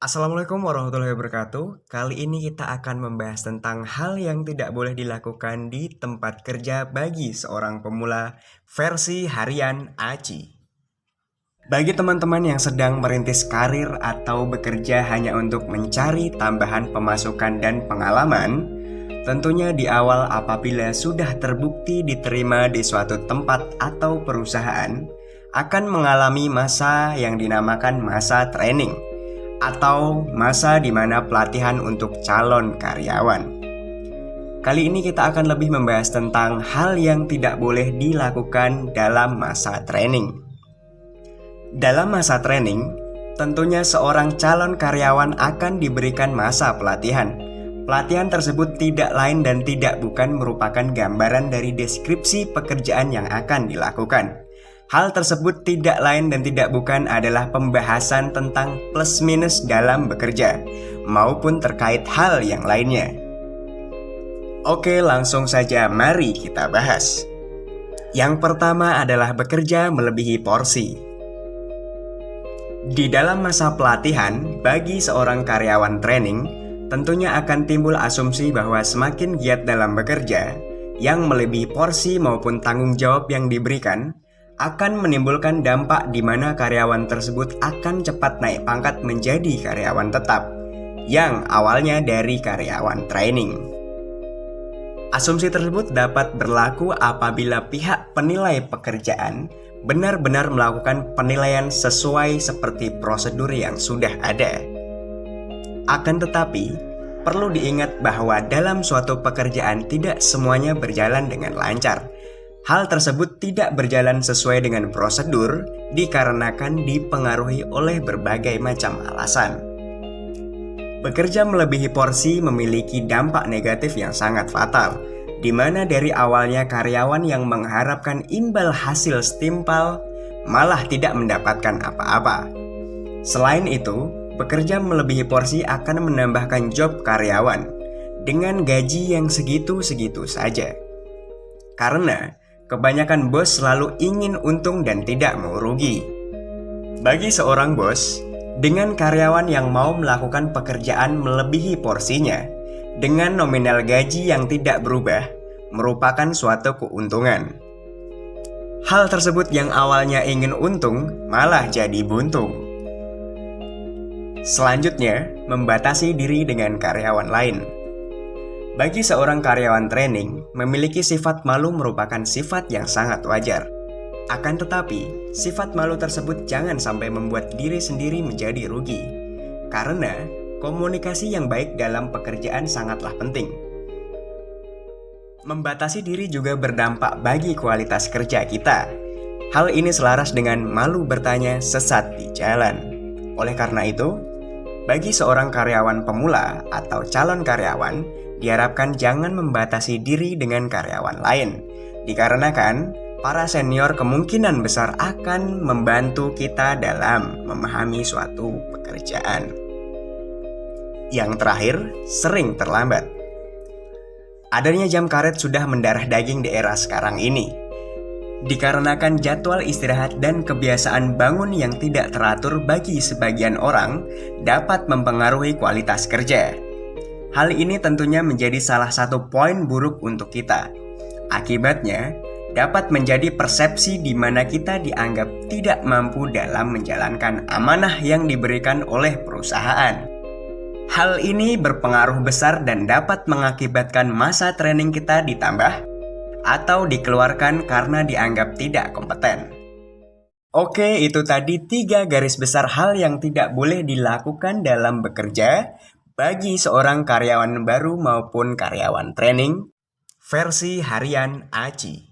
Assalamualaikum warahmatullahi wabarakatuh. Kali ini kita akan membahas tentang hal yang tidak boleh dilakukan di tempat kerja bagi seorang pemula versi harian Aci. Bagi teman-teman yang sedang merintis karir atau bekerja hanya untuk mencari tambahan pemasukan dan pengalaman, tentunya di awal apabila sudah terbukti diterima di suatu tempat atau perusahaan, akan mengalami masa yang dinamakan masa training atau masa di mana pelatihan untuk calon karyawan. Kali ini kita akan lebih membahas tentang hal yang tidak boleh dilakukan dalam masa training. Dalam masa training, tentunya seorang calon karyawan akan diberikan masa pelatihan. Pelatihan tersebut tidak lain dan tidak bukan merupakan gambaran dari deskripsi pekerjaan yang akan dilakukan. Hal tersebut tidak lain dan tidak bukan adalah pembahasan tentang plus minus dalam bekerja, maupun terkait hal yang lainnya. Oke, langsung saja mari kita bahas. Yang pertama adalah bekerja melebihi porsi. Di dalam masa pelatihan, bagi seorang karyawan training, tentunya akan timbul asumsi bahwa semakin giat dalam bekerja, yang melebihi porsi maupun tanggung jawab yang diberikan, akan menimbulkan dampak di mana karyawan tersebut akan cepat naik pangkat menjadi karyawan tetap, yang awalnya dari karyawan training. Asumsi tersebut dapat berlaku apabila pihak penilai pekerjaan benar-benar melakukan penilaian sesuai seperti prosedur yang sudah ada. Akan tetapi, perlu diingat bahwa dalam suatu pekerjaan tidak semuanya berjalan dengan lancar. Hal tersebut tidak berjalan sesuai dengan prosedur dikarenakan dipengaruhi oleh berbagai macam alasan. Bekerja melebihi porsi memiliki dampak negatif yang sangat fatal, di mana dari awalnya karyawan yang mengharapkan imbal hasil setimpal malah tidak mendapatkan apa-apa. Selain itu, bekerja melebihi porsi akan menambahkan job karyawan dengan gaji yang segitu-segitu saja. Karena kebanyakan bos selalu ingin untung dan tidak mau rugi. Bagi seorang bos, dengan karyawan yang mau melakukan pekerjaan melebihi porsinya, dengan nominal gaji yang tidak berubah, merupakan suatu keuntungan. Hal tersebut yang awalnya ingin untung, malah jadi buntung. Selanjutnya, membatasi diri dengan karyawan lain. Bagi seorang karyawan training, memiliki sifat malu merupakan sifat yang sangat wajar. Akan tetapi, sifat malu tersebut jangan sampai membuat diri sendiri menjadi rugi. Karena, komunikasi yang baik dalam pekerjaan sangatlah penting. Membatasi diri juga berdampak bagi kualitas kerja kita. Hal ini selaras dengan malu bertanya sesat di jalan. Oleh karena itu, bagi seorang karyawan pemula atau calon karyawan, diharapkan jangan membatasi diri dengan karyawan lain, dikarenakan para senior kemungkinan besar akan membantu kita dalam memahami suatu pekerjaan. Yang terakhir, sering terlambat. Adanya jam karet sudah mendarah daging di era sekarang ini, dikarenakan jadwal istirahat dan kebiasaan bangun yang tidak teratur bagi sebagian orang dapat mempengaruhi kualitas kerja. Hal ini tentunya menjadi salah satu poin buruk untuk kita. Akibatnya, dapat menjadi persepsi di mana kita dianggap tidak mampu dalam menjalankan amanah yang diberikan oleh perusahaan. Hal ini berpengaruh besar dan dapat mengakibatkan masa training kita ditambah atau dikeluarkan karena dianggap tidak kompeten. Oke, itu tadi 3 garis besar hal yang tidak boleh dilakukan dalam bekerja bagi seorang karyawan baru maupun karyawan training versi harian Aci.